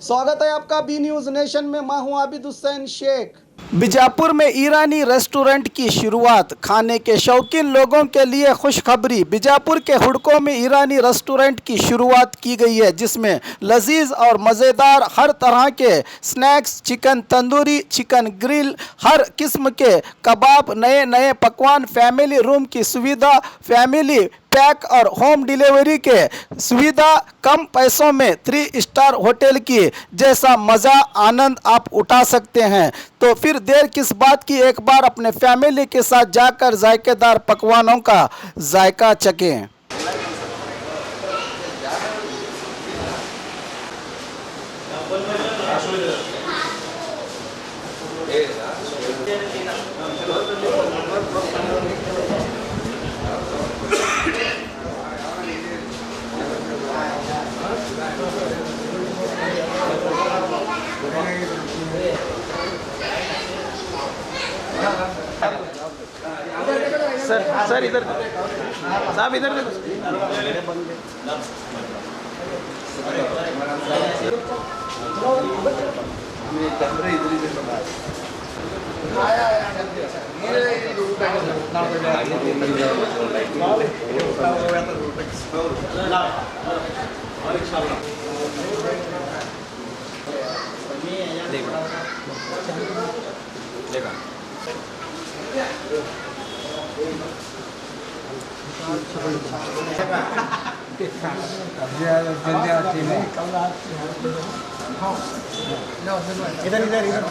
स्वागत है आपका बी न्यूज़ नेशन में। मैं हूं आबिद हुसैन शेख। बीजापुर में ईरानी रेस्टोरेंट की शुरुआत, खाने के शौकीन लोगों के लिए खुशखबरी। बीजापुर के हुडको में ईरानी रेस्टोरेंट की शुरुआत की गई है, जिसमें लजीज और मज़ेदार हर तरह के snacks, chicken tandoori, chicken grill, हर किस्म के कबाब, नए नए पकवान, फैमिली रूम की सुविधा, फैमिली पैक और होम डिलीवरी के सुविधा, कम पैसों में 3 स्टार होटल की जैसा मज़ा आनंद आप उठा सकते हैं। तो फिर देर किस बात की, एक बार अपने फैमिली के साथ जाकर जायकेदार पकवानों का जायका चखें। सर इधर साहब, इधर देखो। इधर इधर इधर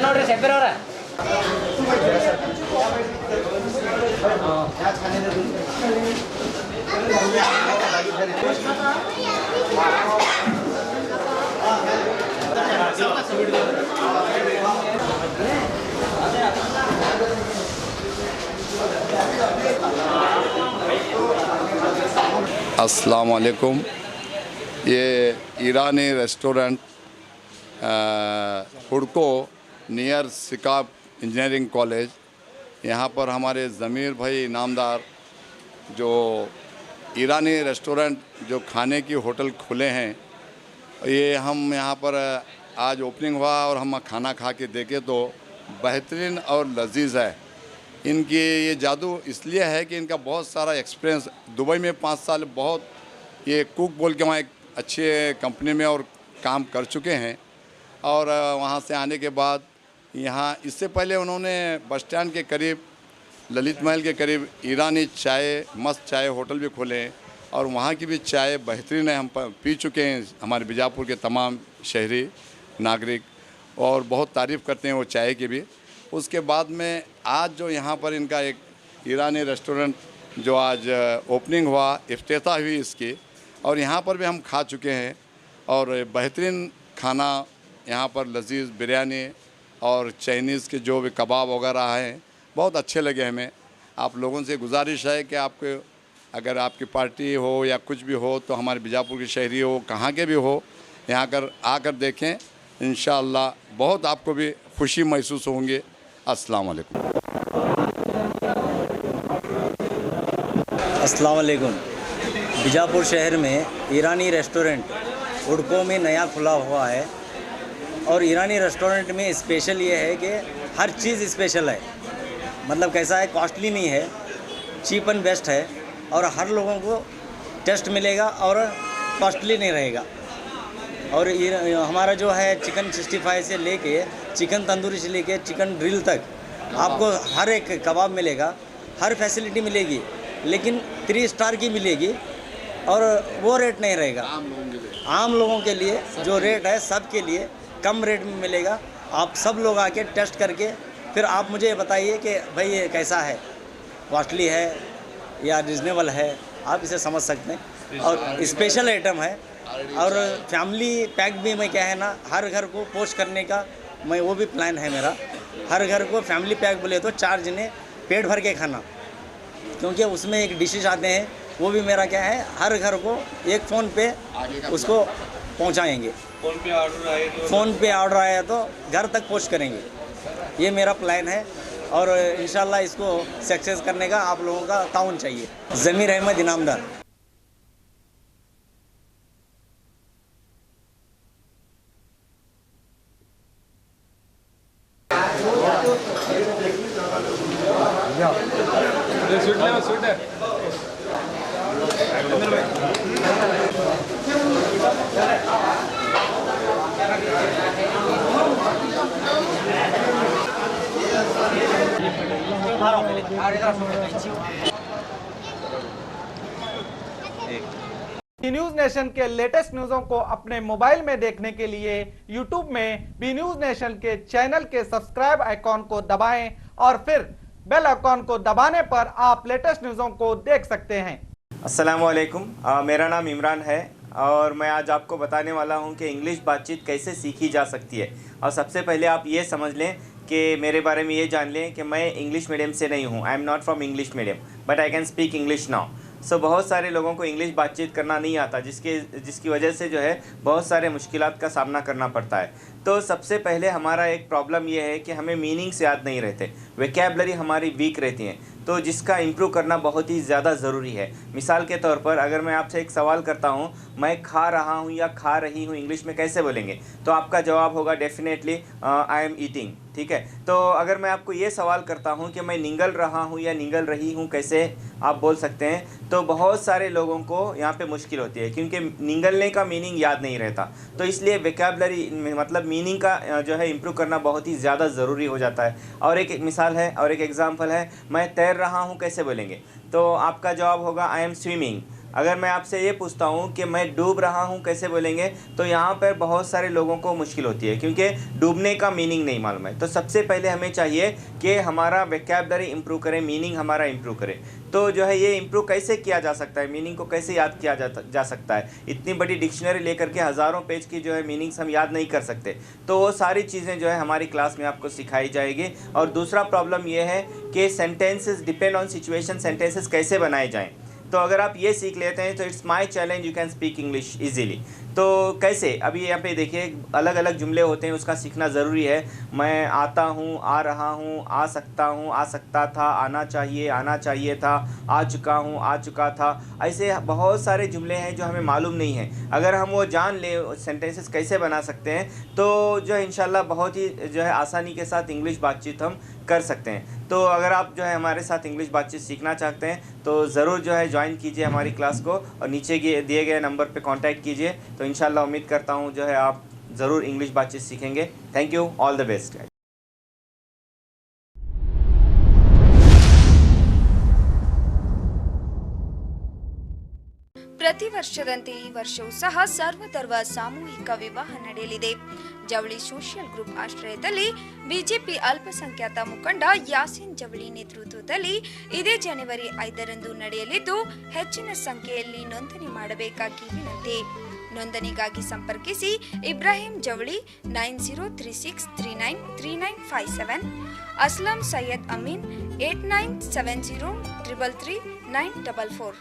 ನೋಡ್ರಿ ಸೆಬ್ಬರ್ ಅವರ अस्सलाम वालेकुम। ये ईरानी रेस्टोरेंट हुडको नियर सिकाब इंजीनियरिंग कॉलेज, यहाँ पर हमारे ज़मीर भाई नामदार जो ईरानी रेस्टोरेंट जो खाने की होटल खुले हैं, ये हम यहाँ पर आज ओपनिंग हुआ और हम खाना खा के देखे तो बेहतरीन और लजीज है। इनकी ये जादू इसलिए है कि इनका बहुत सारा एक्सपीरियंस, दुबई में 5 साल बहुत ये कुक बोल के वहाँ एक अच्छे कंपनी में और काम कर चुके हैं, और वहाँ से आने के बाद यहाँ इससे पहले उन्होंने बस स्टैंड के करीब, ललित महल के करीब ईरानी चाय, मस्त चाय होटल भी खोले हैं, और वहाँ की भी चाय बेहतरीन है। हम पी चुके हैं, हमारे बीजापुर के तमाम शहरी नागरिक, और बहुत तारीफ़ करते हैं वो चाय की भी। उसके बाद में आज जो यहाँ पर इनका एक ईरानी रेस्टोरेंट जो आज ओपनिंग हुआ, इफ्तिताह हुई इसकी, और यहाँ पर भी हम खा चुके हैं, और बेहतरीन खाना यहाँ पर लजीज बिरयानी और चाइनीज़ के जो भी कबाब वगैरह हैं बहुत अच्छे लगे हमें। आप लोगों से गुजारिश है कि आपके अगर आपकी पार्टी हो या कुछ भी हो तो हमारे बीजापुर के शहरी हो, कहाँ के भी हो, यहाँ आकर देखें, इंशाअल्लाह बहुत आपको भी खुशी महसूस होंगे। अस्सलाम वालेकुम। अस्सलाम वालेकुम। बीजापुर शहर में ईरानी रेस्टोरेंट हुडको में नया खुला हुआ है, और ईरानी रेस्टोरेंट में स्पेशल ये है कि हर चीज़ स्पेशल है। मतलब कैसा है, कॉस्टली नहीं है, चीप एंड बेस्ट है, और हर लोगों को टेस्ट मिलेगा और कॉस्टली नहीं रहेगा। और हमारा जो है चिकन 65 से लेके चिकन तंदूरी से लेके चिकन ग्रिल तक आपको हर एक कबाब मिलेगा, हर फैसिलिटी मिलेगी, लेकिन 3 स्टार की मिलेगी और वो रेट नहीं रहेगा। आम लोगों के लिए जो रेट है सबके लिए कम रेट में मिलेगा। आप सब लोग आके टेस्ट करके फिर आप मुझे बताइए कि भाई ये कैसा है, कॉस्टली है या रिजनेबल है, आप इसे समझ सकते हैं। और स्पेशल आइटम है और फैमिली पैक भी मैं क्या है ना, हर घर को पोस्ट करने का मैं वो भी प्लान है मेरा। हर घर को फैमिली पैक बोले तो 4 जने पेट भर के खाना, क्योंकि उसमें एक डिशेज आते हैं, वो भी मेरा क्या है हर घर को एक फ़ोन पे उसको पहुंचाएंगे। फ़ोन पे ऑर्डर आया तो घर तक पोस्ट करेंगे, ये मेरा प्लान है। और इंशाल्लाह इसको सक्सेस करने का आप लोगों का ताउन चाहिए। Zameer Ahmed Inamdar. B News Nation के लेटेस्ट न्यूज़ों को अपने मोबाइल में देखने के लिए यूट्यूब में बी न्यूज नेशन के चैनल के सब्सक्राइब आइकॉन को दबाएं और फिर बेल आइकॉन को दबाने पर आप लेटेस्ट न्यूज़ों को देख सकते हैं। अस्सलाम वालेकुम, मेरा नाम इमरान है और मैं आज आपको बताने वाला हूं कि इंग्लिश बातचीत कैसे सीखी जा सकती है। और सबसे पहले आप ये समझ लें कि मेरे बारे में ये जान लें कि मैं इंग्लिश मीडियम से नहीं हूं। I am not from English medium but I can speak English now. So बहुत सारे लोगों को इंग्लिश बातचीत करना नहीं आता, जिसकी वजह से जो है बहुत सारे मुश्किलात का सामना करना पड़ता है। तो सबसे पहले हमारा एक प्रॉब्लम ये है कि हमें मीनिंग्स याद नहीं रहते, वोकैबुलरी हमारी वीक रहती हैं, तो जिसका इम्प्रूव करना बहुत ही ज़्यादा ज़रूरी है। मिसाल के तौर पर अगर मैं आपसे एक सवाल करता हूँ, मैं खा रहा हूँ या खा रही हूँ इंग्लिश में कैसे बोलेंगे, तो आपका जवाब होगा डेफिनेटली आई एम ईटिंग। ठीक है, तो अगर मैं आपको ये सवाल करता हूँ कि मैं निगल रहा हूँ या निगल रही हूँ कैसे आप बोल सकते हैं, तो बहुत सारे लोगों को यहाँ पे मुश्किल होती है क्योंकि निगलने का मीनिंग याद नहीं रहता। तो इसलिए वोकैबुलरी मतलब मीनिंग का जो है इम्प्रूव करना बहुत ही ज़्यादा ज़रूरी हो जाता है। और एक मिसाल है और एक एग्जांपल है, मैं तैर रहा हूँ कैसे बोलेंगे, तो आपका जवाब होगा आई एम स्विमिंग। अगर मैं आपसे ये पूछता हूँ कि मैं डूब रहा हूँ कैसे बोलेंगे, तो यहाँ पर बहुत सारे लोगों को मुश्किल होती है क्योंकि डूबने का मीनिंग नहीं मालूम है। तो सबसे पहले हमें चाहिए कि हमारा वोकैबुलरी इम्प्रूव करें, मीनिंग हमारा इम्प्रूव करें। तो जो है ये इम्प्रूव कैसे किया जा सकता है, मीनिंग को कैसे याद किया जा सकता है। इतनी बड़ी डिक्शनरी लेकर के हज़ारों पेज की जो है मीनिंग्स हम याद नहीं कर सकते, तो वो सारी चीज़ें जो है हमारी क्लास में आपको सिखाई जाएगी। और दूसरा प्रॉब्लम ये है कि sentences depend on situation, sentences कैसे बनाए जाएँ। तो अगर आप ये सीख लेते हैं तो it's my challenge, you can speak English easily. तो कैसे, अभी यहाँ पे देखिए अलग अलग जुमले होते हैं, उसका सीखना ज़रूरी है। मैं आता हूँ, आ रहा हूँ, आ सकता हूँ, आ सकता था, आना चाहिए था, आ चुका हूँ, आ चुका था। ऐसे बहुत सारे जुमले हैं जो हमें मालूम नहीं है। अगर हम वो जान लें सेंटेंसेस कैसे बना सकते हैं, तो जो है इंशाल्लाह बहुत ही जो है आसानी के साथ इंग्लिश बातचीत हम कर सकते हैं। तो अगर आप जो है हमारे साथ इंग्लिश बातचीत सीखना चाहते हैं तो ज़रूर जो है ज्वाइन कीजिए हमारी क्लास को और नीचे दिए गए नंबर पे कांटेक्ट कीजिए। तो इंशाल्लाह उम्मीद करता हूँ जो है आप ज़रूर इंग्लिश बातचीत सीखेंगे। Thank you, all the best. ಪ್ರತಿ ವರ್ಷದಂತೆ ಈ ವರ್ಷವೂ ಸಹ ಸರ್ವಧರ್ಮ ಸಾಮೂಹಿಕ ವಿವಾಹ ನಡೆಯಲಿದೆ. ಜವಳಿ ಸೋಷಿಯಲ್ ಗ್ರೂಪ್ ಆಶ್ರಯದಲ್ಲಿ ಬಿಜೆಪಿ ಅಲ್ಪಸಂಖ್ಯಾತ ಮುಖಂಡ ಯಾಸೀನ್ ಜವಳಿ ನೇತೃತ್ವದಲ್ಲಿ ಇದೇ ಜನವರಿ 5ರಂದು ನಡೆಯಲಿದ್ದು, ಹೆಚ್ಚಿನ ಸಂಖ್ಯೆಯಲ್ಲಿ ನೋಂದಣಿ ಮಾಡಬೇಕಾಗಿ ವಿನಂತಿ. ನೋಂದಣಿಗಾಗಿ ಸಂಪರ್ಕಿಸಿ ಇಬ್ರಾಹಿಂ ಜವಳಿ 9036393957, ಅಸ್ಲಂ ಸೈಯದ್ ಅಮೀನ್ 8970333944.